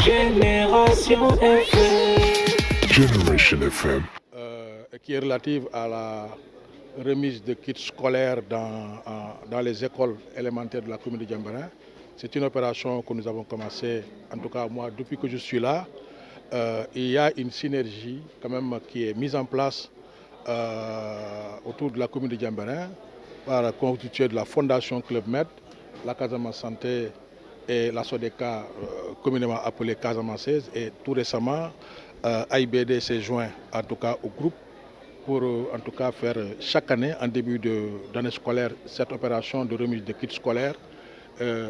Génération FM. Generation FM. Qui est relative à la remise de kits scolaires dans les écoles élémentaires de la commune de Diembéring. C'est une opération que nous avons commencée, en tout cas moi, depuis que je suis là. Il y a une synergie quand même qui est mise en place autour de la commune de Diembéring par constituée de la Fondation Club Med, la Casamance Santé et la SODECA, communément appelée Casamance 16. Et tout récemment, AIBD s'est joint en tout cas au groupe pour en tout cas faire chaque année, en début d'année scolaire, cette opération de remise de kits scolaires.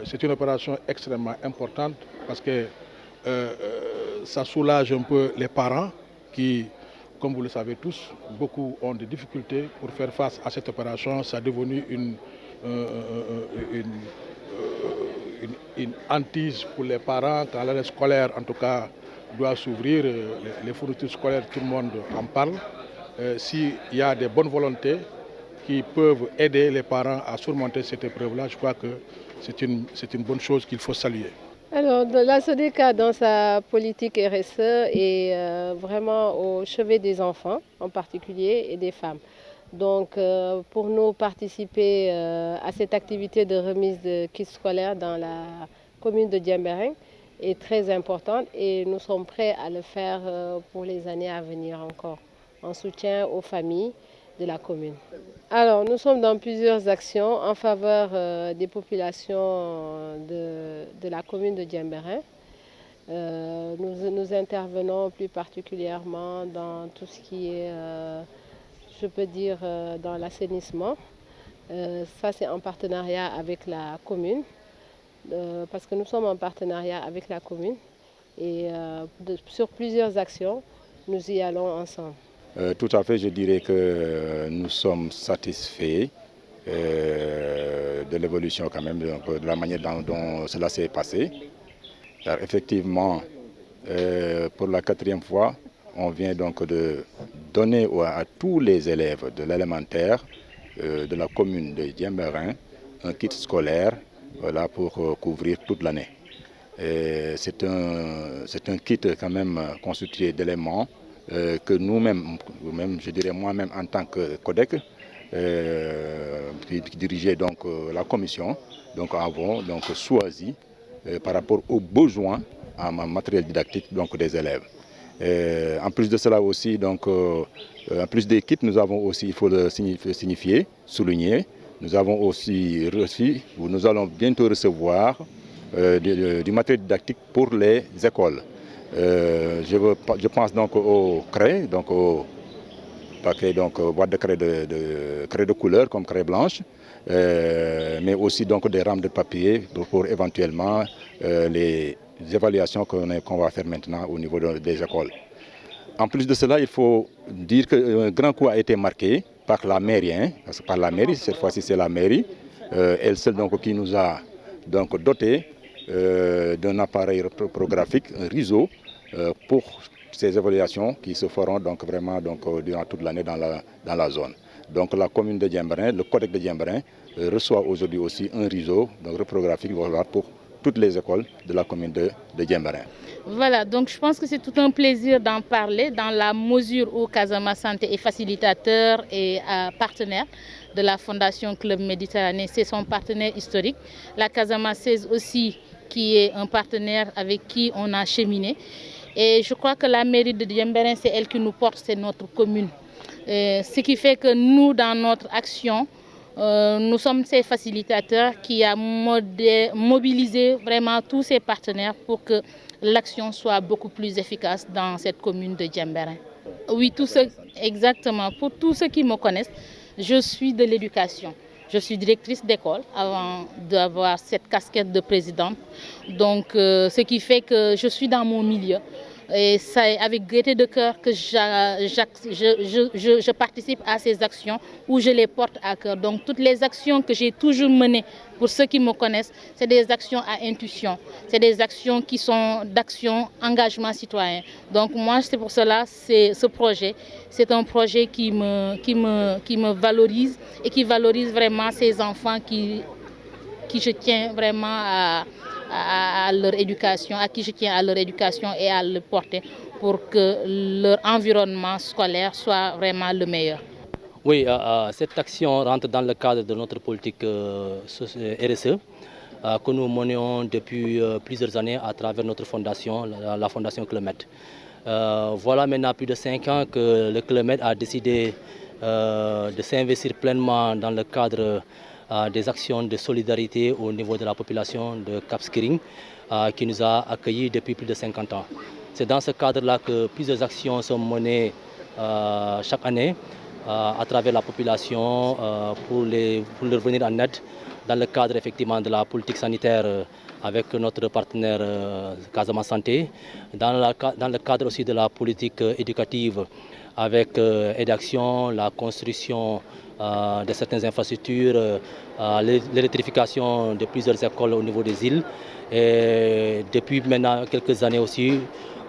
C'est une opération extrêmement importante parce que ça soulage un peu les parents qui, comme vous le savez tous, beaucoup ont des difficultés pour faire face à cette opération. Ça est devenu une hantise pour les parents quand l'année scolaire, en tout cas, doit s'ouvrir. Les fournitures scolaires, tout le monde en parle. S'il y a des bonnes volontés qui peuvent aider les parents à surmonter cette épreuve-là, je crois que c'est une bonne chose qu'il faut saluer. Alors, la SODECA, dans sa politique RSE, est vraiment au chevet des enfants en particulier et des femmes. Donc, pour nous, participer à cette activité de remise de kits scolaires dans la commune de Diembéring est très importante et nous sommes prêts à le faire pour les années à venir encore, en soutien aux familles de la commune. Alors, nous sommes dans plusieurs actions en faveur des populations de la commune de Diembéring. Nous intervenons plus particulièrement dans tout ce qui est, je peux dire, dans l'assainissement. Ça, c'est en partenariat avec la commune, parce que nous sommes en partenariat avec la commune. Et sur plusieurs actions, nous y allons ensemble. Tout à fait, je dirais que nous sommes satisfaits de l'évolution quand même, de la manière dont cela s'est passé. Car effectivement, pour la 4e fois, on vient donc de donner à tous les élèves de l'élémentaire de la commune de Diembéring un kit scolaire, voilà, pour couvrir toute l'année. C'est un kit quand même constitué d'éléments que nous-mêmes, je dirais moi-même en tant que codec, qui dirigeait donc la commission, donc avons donc choisi par rapport aux besoins en matériel didactique donc des élèves. En plus de cela aussi, donc, en plus des kits, nous avons aussi, il faut le signifier, souligner, nous avons aussi reçu, nous allons bientôt recevoir du matériel didactique pour les écoles. Je pense donc au craie, donc au paquet, donc boîte de craie de couleur comme craie blanche, mais aussi donc des rames de papier pour éventuellement les évaluations qu'on va faire maintenant au niveau des écoles. En plus de cela, il faut dire qu'un grand coup a été marqué par la mairie, parce que par la mairie, cette fois-ci c'est la mairie, elle seule donc qui nous a donc doté d'un appareil reprographique, un réseau, pour ces évaluations qui se feront donc vraiment donc, durant toute l'année dans la zone. Donc la commune de Diembéring, le codec de Diembéring reçoit aujourd'hui aussi un réseau donc, reprographique pour toutes les écoles de la commune de Diembéring. Voilà, donc je pense que c'est tout un plaisir d'en parler dans la mesure où Casamance Santé est facilitateur et partenaire de la Fondation Club Méditerranée. C'est son partenaire historique. La Casamance 16 aussi, qui est un partenaire avec qui on a cheminé. Et je crois que la mairie de Diembéring, c'est elle qui nous porte, c'est notre commune. Ce qui fait que nous, dans notre action, nous sommes ces facilitateurs qui a mobilisé vraiment tous ces partenaires pour que l'action soit beaucoup plus efficace dans cette commune de Diembéring. Oui, exactement. Pour tous ceux qui me connaissent, je suis de l'éducation. Je suis directrice d'école avant d'avoir cette casquette de présidente. Donc, ce qui fait que je suis dans mon milieu. Et c'est avec gaieté de cœur que je participe à ces actions où je les porte à cœur. Donc toutes les actions que j'ai toujours menées, pour ceux qui me connaissent, c'est des actions à intuition. C'est des actions qui sont d'action, engagement citoyen. Donc moi, c'est pour cela, ce projet, c'est un projet qui me valorise et qui valorise vraiment ces enfants qui je tiens vraiment à leur éducation, à qui je tiens à leur éducation et à le porter pour que leur environnement scolaire soit vraiment le meilleur. Oui, cette action rentre dans le cadre de notre politique RSE que nous menons depuis plusieurs années à travers notre fondation, la Fondation Club. Voilà maintenant plus de 5 ans que le Club a décidé de s'investir pleinement dans le cadre des actions de solidarité au niveau de la population de Cap Skirring qui nous a accueillis depuis plus de 50 ans. C'est dans ce cadre-là que plusieurs actions sont menées chaque année à travers la population pour leur venir en aide dans le cadre effectivement de la politique sanitaire avec notre partenaire Casamance Santé, dans le cadre aussi de la politique éducative avec EDAction, la construction de certaines infrastructures, l'électrification de plusieurs écoles au niveau des îles. Et depuis maintenant quelques années aussi,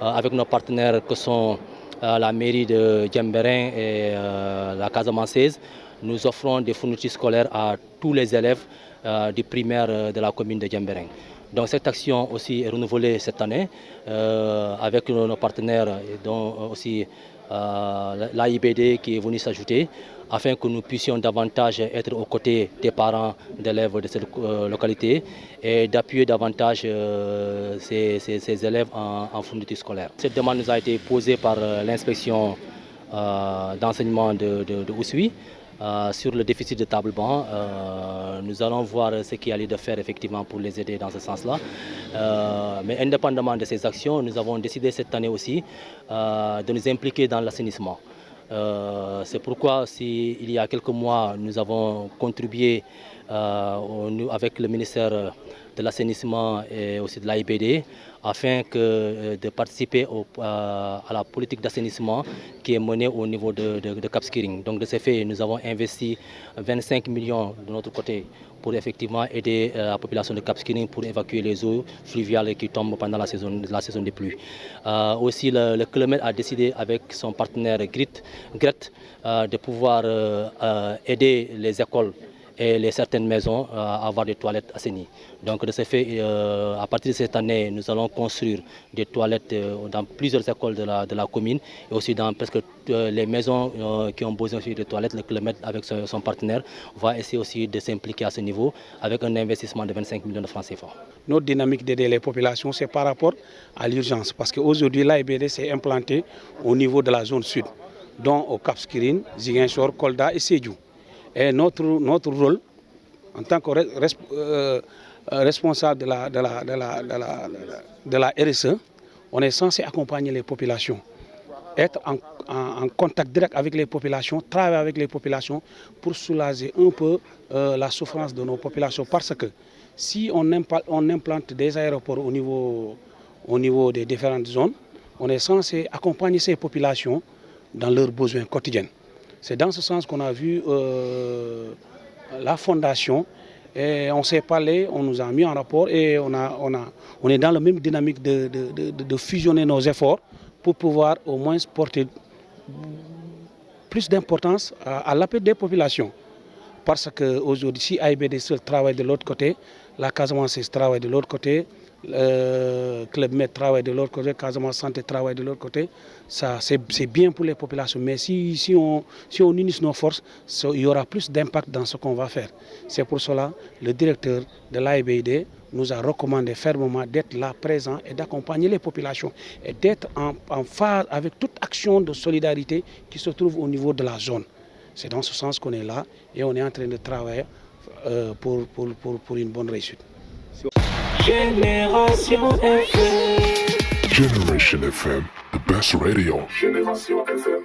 avec nos partenaires que sont la mairie de Djembéring et la Casamançaise, nous offrons des fournitures scolaires à tous les élèves du primaire de la commune de Djembéring. Donc cette action aussi est renouvelée cette année avec nos partenaires, dont aussi l'AIBD qui est venu s'ajouter, afin que nous puissions davantage être aux côtés des parents d'élèves de cette localité et d'appuyer davantage ces élèves en fourniture scolaire. Cette demande nous a été posée par l'inspection d'enseignement de Oussouye sur le déficit de table-banc. Nous allons voir ce qu'il y a lieu de faire effectivement pour les aider dans ce sens-là. Mais indépendamment de ces actions, nous avons décidé cette année aussi de nous impliquer dans l'assainissement. C'est pourquoi, il y a quelques mois, nous avons contribué avec le ministère de l'assainissement et aussi de l'AIBD afin de participer à la politique d'assainissement qui est menée au niveau de Cap Skirring. Donc de ce fait, nous avons investi 25 millions de notre côté pour effectivement aider la population de Cap Skirring pour évacuer les eaux fluviales qui tombent pendant la saison des pluies. Aussi, le Club a décidé avec son partenaire GRET de pouvoir aider les écoles et certaines maisons à avoir des toilettes assainies. Donc de ce fait, à partir de cette année, nous allons construire des toilettes dans plusieurs écoles de la commune et aussi dans presque les maisons qui ont besoin de toilettes. Le Club avec son partenaire va essayer aussi de s'impliquer à ce niveau avec un investissement de 25 millions de francs CFA. Notre dynamique d'aider les populations, c'est par rapport à l'urgence. Parce qu'aujourd'hui, l'AIBD s'est implanté au niveau de la zone sud, dont au Cap Skirring, Ziguinchor, Kolda et Sédhiou. Et notre rôle, en tant que responsable de la RSE, on est censé accompagner les populations, être en contact direct avec les populations, travailler avec les populations pour soulager un peu la souffrance de nos populations. Parce que si on implante des aéroports au niveau des différentes zones, on est censé accompagner ces populations dans leurs besoins quotidiens. C'est dans ce sens qu'on a vu la fondation et on s'est parlé, on nous a mis en rapport et on est dans la même dynamique de fusionner nos efforts pour pouvoir au moins porter plus d'importance à l'appel des populations. Parce qu'aujourd'hui, si AIBD seul travaille de l'autre côté, la Casamance travaille de l'autre côté, Club Med travaille de l'autre côté, Casamance Santé travaille de l'autre côté, c'est bien pour les populations. Mais si on unit nos forces, il y aura plus d'impact dans ce qu'on va faire. C'est pour cela que le directeur de l'AIBD nous a recommandé fermement d'être là présent et d'accompagner les populations et d'être en phase avec toute action de solidarité qui se trouve au niveau de la zone. C'est dans ce sens qu'on est là et on est en train de travailler pour une bonne réussite. Génération FM. Generation FM, the best radio. Génération FM.